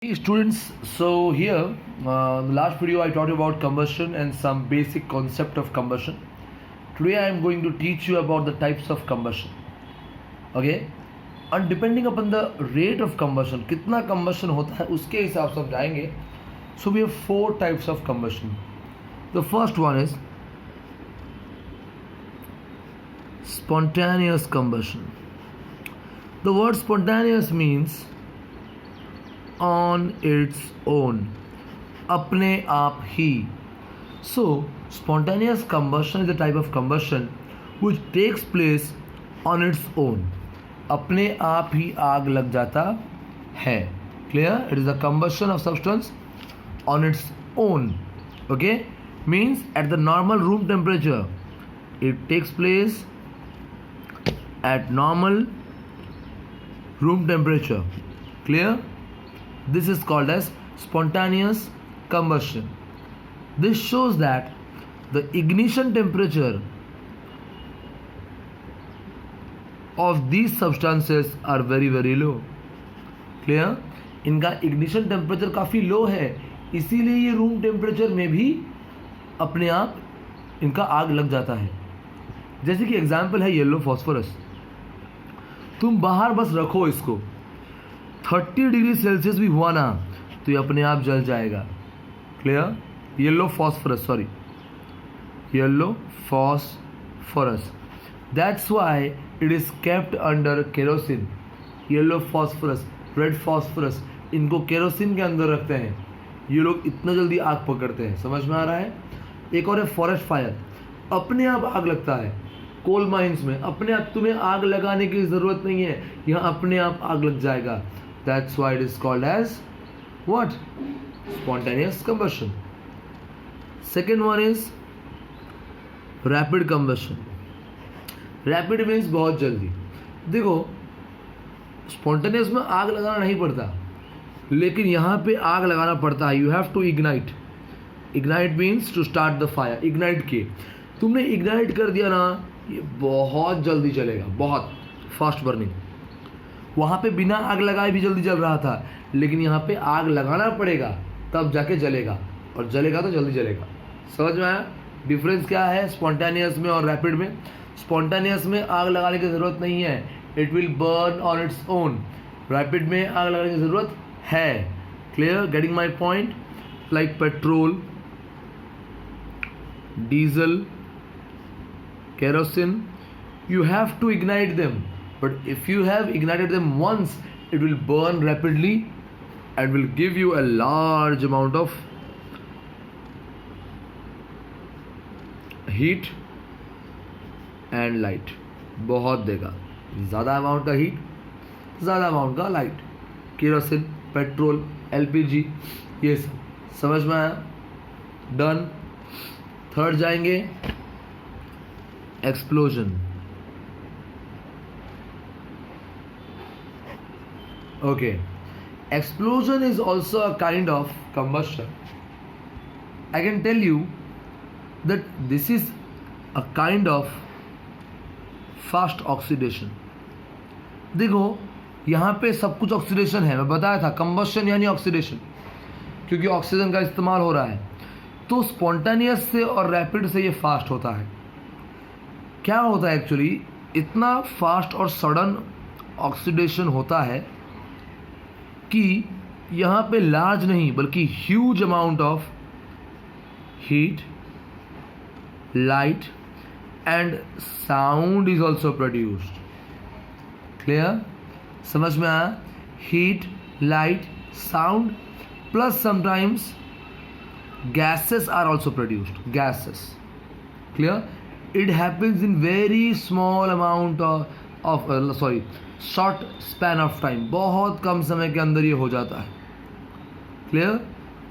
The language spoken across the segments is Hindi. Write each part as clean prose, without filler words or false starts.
Hey students, so here the last video I taught you about combustion and some basic concept of combustion. Today I am going to teach you about the types of combustion. Okay, and depending upon the rate of combustion, कितना combustion होता है उसके हिसाब से हम जाएंगे. So we have four types of combustion. The first one is spontaneous combustion. The word spontaneous means on its own, अपने आप ही. So spontaneous combustion is a type of combustion which takes place on its own. अपने आप ही आग लग जाता है. Clear? It is a combustion of substance on its own. Okay, means at the normal room temperature. It takes place at normal room temperature. Clear? This is called as spontaneous combustion. This shows that the ignition temperature of these substances are very low. Clear? इनका ignition temperature काफ़ी low है, इसीलिए ये room temperature में भी अपने आप इनका आग लग जाता है. जैसे कि एग्जाम्पल है येलो फॉस्फोरस. तुम बाहर बस रखो इसको, 30 डिग्री सेल्सियस भी हुआ ना तो ये अपने आप जल जाएगा. Clear? Yellow phosphorus, sorry, yellow phosphorus. That's why it is kept under kerosene. Yellow phosphorus, red phosphorus, इनको केरोसिन के अंदर रखते हैं. ये लोग इतना जल्दी आग पकड़ते हैं. समझ में आ रहा है? एक और है फॉरेस्ट फायर. अपने आप आग लगता है. कोल माइंस में अपने आप, तुम्हें आग लगाने की ज़रूरत नहीं है, यहाँ अपने आप आग लग जाएगा. That's why it is called as what? Spontaneous combustion. Second one is rapid combustion. Rapid means बहुत जल्दी. देखो, spontaneous में आग लगाना नहीं पड़ता, लेकिन यहाँ पे आग लगाना पड़ता है. You have to ignite. Ignite means to start the fire. Ignite किए, तुमने ignite कर दिया ना, ये बहुत जल्दी चलेगा, बहुत फास्ट बर्निंग. वहाँ पे बिना आग लगाए भी जल्दी जल रहा था, लेकिन यहाँ पे आग लगाना पड़ेगा तब जाके जलेगा, और जलेगा तो जल्दी जलेगा. समझ में आया डिफरेंस क्या है स्पॉन्टेनियस में और रैपिड में? स्पॉन्टेनियस में आग लगाने की ज़रूरत नहीं है, it will burn on its own. Rapid में आग लगाने की ज़रूरत है. Clear? Getting my point? Like petrol, diesel, kerosene, you have to ignite them, but if you have ignited them once, it will burn rapidly and will give you a large amount of heat and light. बहुत देगा, ज़्यादा अमाउंट का हीट, ज़्यादा अमाउंट का लाइट. केरोसिन, पेट्रोल, एलपीजी, ये सब समझ में आया? डन. थर्ड जाएंगे, explosion. Okay, explosion is also a kind of combustion. I can tell you that this is a kind of fast oxidation. देखो, यहाँ पे सब कुछ ऑक्सीडेशन है. मैं बताया था कंबस्शन यानी ऑक्सीडेशन, क्योंकि ऑक्सीजन का इस्तेमाल हो रहा है. तो स्पॉन्टेनियस से और रैपिड से ये फास्ट होता है. क्या होता है एक्चुअली, इतना फास्ट और सडन ऑक्सीडेशन होता है कि यहाँ पे लार्ज नहीं बल्कि huge amount of heat, light and sound is also produced. Clear? समझ में आया? Heat, light, sound plus sometimes gases are also produced. Gases. Clear? It happens in very small amount of short span of time. बहुत कम समय के अंदर ये हो जाता है. Clear?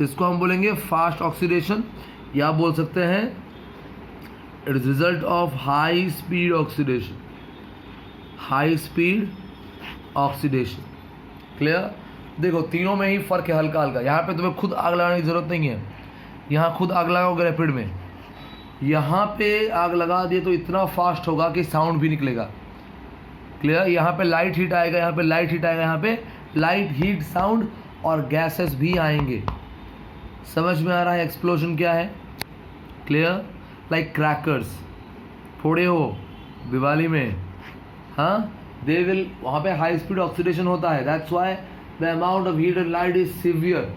इसको हम बोलेंगे फास्ट ऑक्सीडेशन, या बोल सकते हैं it is result of high speed oxidation. High speed oxidation. Clear? देखो, तीनों में ही फ़र्क है हल्का हल्का. यहाँ पे तुम्हें खुद आग लगाने की ज़रूरत नहीं है. यहाँ खुद आग लगाओगे रैपिड में, यहाँ पे आग लगा दिए तो इतना फास्ट होगा कि साउंड भी निकलेगा. क्लियर? यहाँ पे लाइट हीट आएगा, यहाँ पे लाइट हीट आएगा, यहाँ पे लाइट हीट साउंड और गैसेस भी आएंगे। समझ में आ रहा है एक्सप्लोजन क्या है? क्लियर? लाइक क्रैकर्स फोड़े हो दिवाली में, हाँ, दे विल, वहाँ पे हाई स्पीड ऑक्सीडेशन होता है, that's why the amount of heat and light is severe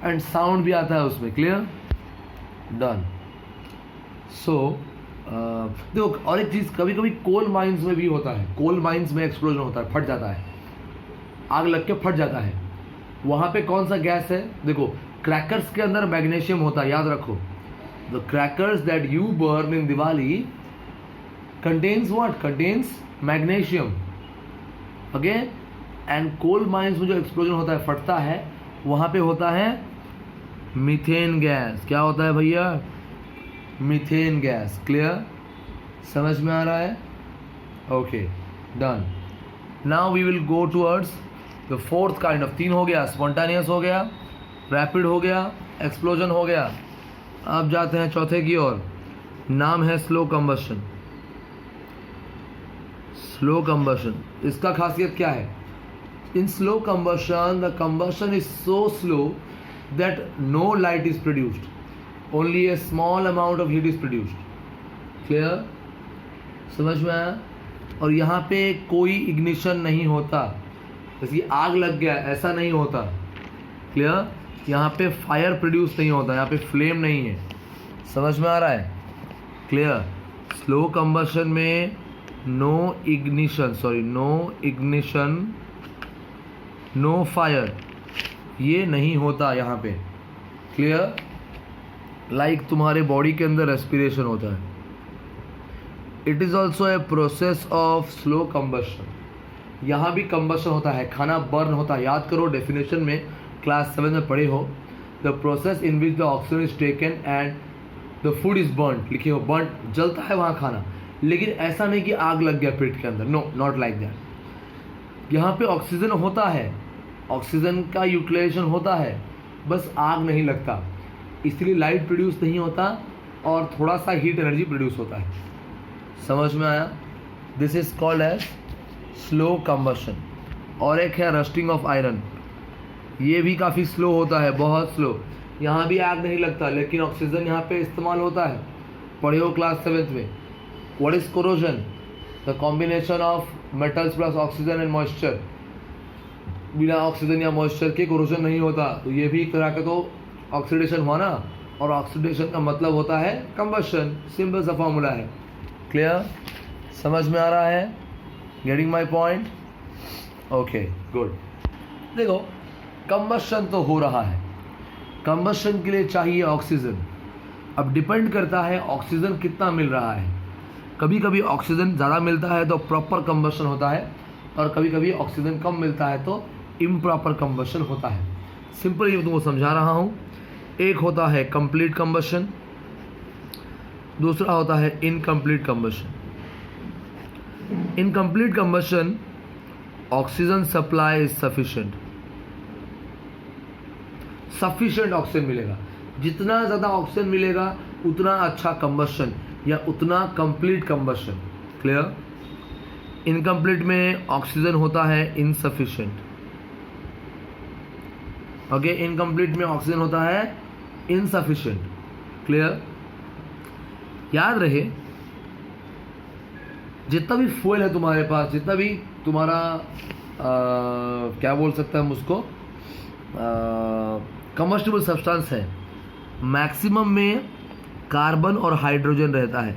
and sound भी आता है उसमें। क्लियर? डन। सो देखो, और एक चीज़, कभी कभी कोल माइंस में भी होता है, कोल माइंस में एक्सप्लोजन होता है, फट जाता है, आग लग के फट जाता है। वहाँ पे कौन सा गैस है? देखो, क्रैकर्स के अंदर मैग्नीशियम होता है, याद रखो। The crackers that you burn in Diwali contains what? Contains magnesium. Okay, and coal mines में जो एक्सप्लोजन होता है, फटता है, वहाँ पे होता है मीथेन गैस। क्या होता है भैया? Methane gas. क्लियर? समझ में आ रहा है? Okay, done. Now we will go towards the fourth kind of. 3 हो गया, स्पॉन्टानियस हो गया, रैपिड हो गया, एक्सप्लोजन हो गया। अब जाते हैं चौथे की ओर, नाम है स्लो कंबशन। स्लो कंबशन, इसका खासियत क्या है? In slow combustion the combustion is so slow that no light is produced, only a small amount of heat is produced. Clear? समझ में आया? और यहाँ पे कोई इग्निशन नहीं होता, जैसे आग लग गया ऐसा नहीं होता। क्लियर? यहाँ पे फायर प्रोड्यूस नहीं होता, यहाँ पे फ्लेम नहीं है। समझ में आ रहा है? क्लियर? स्लो कंबशन में नो इग्निशन, नो फायर, ये नहीं होता यहाँ पे। क्लियर? लाइक तुम्हारे बॉडी के अंदर रेस्पिरेशन होता है। It is also a process of slow combustion. यहाँ भी कंबशन होता है, खाना बर्न होता है। याद करो, डेफिनेशन में क्लास 7 में पढ़े हो, the process in which the oxygen is taken and the food is burn. लिखे हो बर्न, जलता है वहाँ खाना, लेकिन ऐसा नहीं कि आग लग गया पेट के अंदर। No, not like that. यहाँ पे ऑक्सीजन होता है, ऑक्सीजन का यूटिलाइजेशन होता है, बस आग नहीं लगता, इसलिए लाइट प्रोड्यूस नहीं होता और थोड़ा सा हीट एनर्जी प्रोड्यूस होता है। समझ में आया? This is called as slow combustion. और एक है रस्टिंग ऑफ आयरन, ये भी काफ़ी स्लो होता है, बहुत स्लो। यहाँ भी आग नहीं लगता, लेकिन ऑक्सीजन यहाँ पे इस्तेमाल होता है। पढ़े हो क्लास 7 में। What is corrosion? The combination of metals plus oxygen and moisture. बिना ऑक्सीजन या मॉइस्चर के कोरोजन नहीं होता, तो ये भी एक तरह का तो ऑक्सीडेशन हुआ ना, और ऑक्सीडेशन का मतलब होता है कंबशन। सिंपल सा फॉर्मूला है। क्लियर? समझ में आ रहा है? Getting my point? Okay, good. देखो, कंबशन तो हो रहा है, कंबशन के लिए चाहिए ऑक्सीजन। अब डिपेंड करता है ऑक्सीजन कितना मिल रहा है। कभी कभी ऑक्सीजन ज़्यादा मिलता है तो प्रॉपर कंबशन होता है, और कभी कभी ऑक्सीजन कम मिलता है तो इम्प्रॉपर कंबशन होता है। सिंपल ये तुमको समझा रहा हूँ। एक होता है कंप्लीट कंबशन, दूसरा होता है incomplete combustion. Incomplete combustion, oxygen supply is sufficient oxygen मिलेगा। जितना ज़्यादा ऑक्सीजन मिलेगा उतना अच्छा कंबशन या उतना कंप्लीट कंबशन। क्लियर? इनकम्प्लीट में ऑक्सीजन होता है इनसफिशिएंट। ओके, इनकम्प्लीट में ऑक्सीजन होता है इनसफिशिएंट। क्लियर? याद रहे, जितना भी फ्यूल है तुम्हारे पास, जितना भी तुम्हारा क्या बोल सकता है उसको, कंबस्टिबल सब्सटेंस है, मैक्सिमम में कार्बन और हाइड्रोजन रहता है।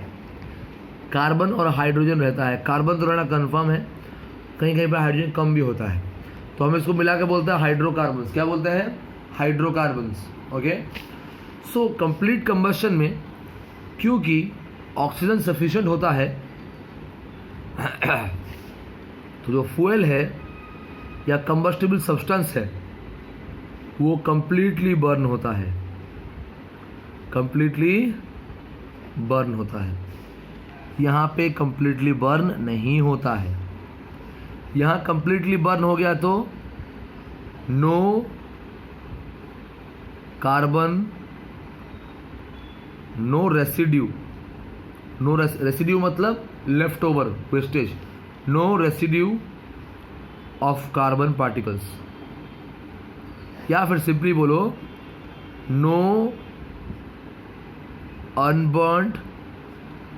कार्बन और हाइड्रोजन रहता है। कार्बन तो रहना कन्फर्म है, कहीं कहीं पर हाइड्रोजन कम भी होता है, तो हम इसको मिला के बोलते हैं हाइड्रोकार्बन्स। क्या बोलते हैं? Hydrocarbons. Okay, so complete combustion में क्योंकि ऑक्सीजन सफिशिएंट होता है तो जो फ्यूल है या कंबस्टिबल सब्सटेंस है वो कंप्लीटली बर्न होता है, कंप्लीटली बर्न होता है। यहाँ पे कंप्लीटली बर्न नहीं होता है। यहाँ कंप्लीटली बर्न हो गया तो no carbon, no residue, no residue मतलब left over wastage, no residue of carbon particles. या फिर सिंपली बोलो no unburned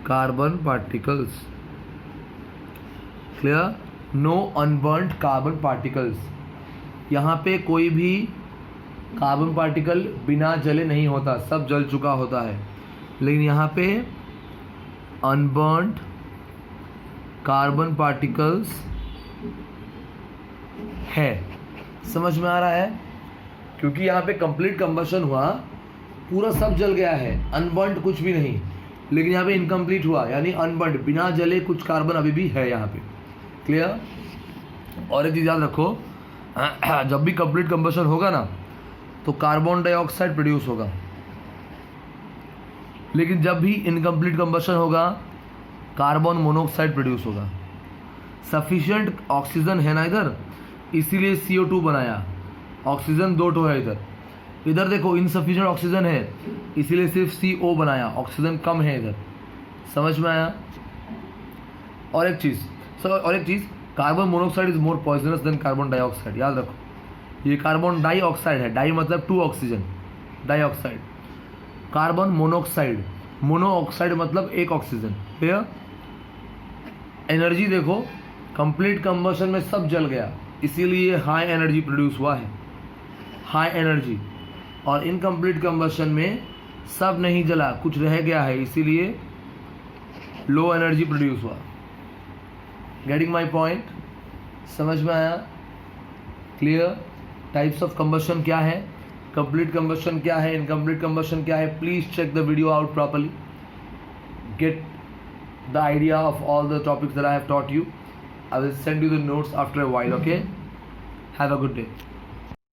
carbon particles. Clear? No unburned carbon particles. यहाँ पे कोई भी कार्बन पार्टिकल बिना जले नहीं होता, सब जल चुका होता है। लेकिन यहाँ पे अनबर्न्ड कार्बन पार्टिकल्स है। समझ में आ रहा है? क्योंकि यहाँ पे कंप्लीट कंबशन हुआ, पूरा सब जल गया है, अनबर्न्ड कुछ भी नहीं। लेकिन यहाँ पे इनकम्प्लीट हुआ, यानी अनबर्न्ड, बिना जले कुछ कार्बन अभी भी है यहाँ पे। क्लियर? और एक चीज़ याद रखो, जब भी कंप्लीट कंबशन होगा ना तो कार्बन डाइऑक्साइड प्रोड्यूस होगा, लेकिन जब भी इनकम्प्लीट कंबशन होगा कार्बन मोनोऑक्साइड प्रोड्यूस होगा। सफिशिएंट ऑक्सीजन है ना इधर, इसीलिए CO2 बनाया। ऑक्सीजन 2 ठो है इधर। इधर देखो इनसफिशिएंट ऑक्सीजन है, इसीलिए सिर्फ CO बनाया, ऑक्सीजन कम है इधर। समझ में आया? और एक चीज़, carbon monoxide is more poisonous than carbon dioxide. याद रखो, ये कार्बन डाइऑक्साइड है, डाई मतलब 2 oxygen, dioxide. Carbon monoxide, monoxide मतलब 1 ऑक्सीजन। क्लियर? एनर्जी देखो, कंप्लीट कंबशन में सब जल गया, इसीलिए हाई एनर्जी प्रोड्यूस हुआ है, हाई एनर्जी। और इनकम्प्लीट कंबशन में सब नहीं जला, कुछ रह गया है, इसीलिए लो एनर्जी प्रोड्यूस हुआ। Getting my point? समझ में आया? क्लियर? टाइप्स ऑफ कंबशन क्या है, कंप्लीट कंबशन क्या है, इनकम्प्लीट कंबशन क्या है, please check the video out properly, get the idea of all the topics that I have taught you. I will send you the notes after a while, okay? Have a good day.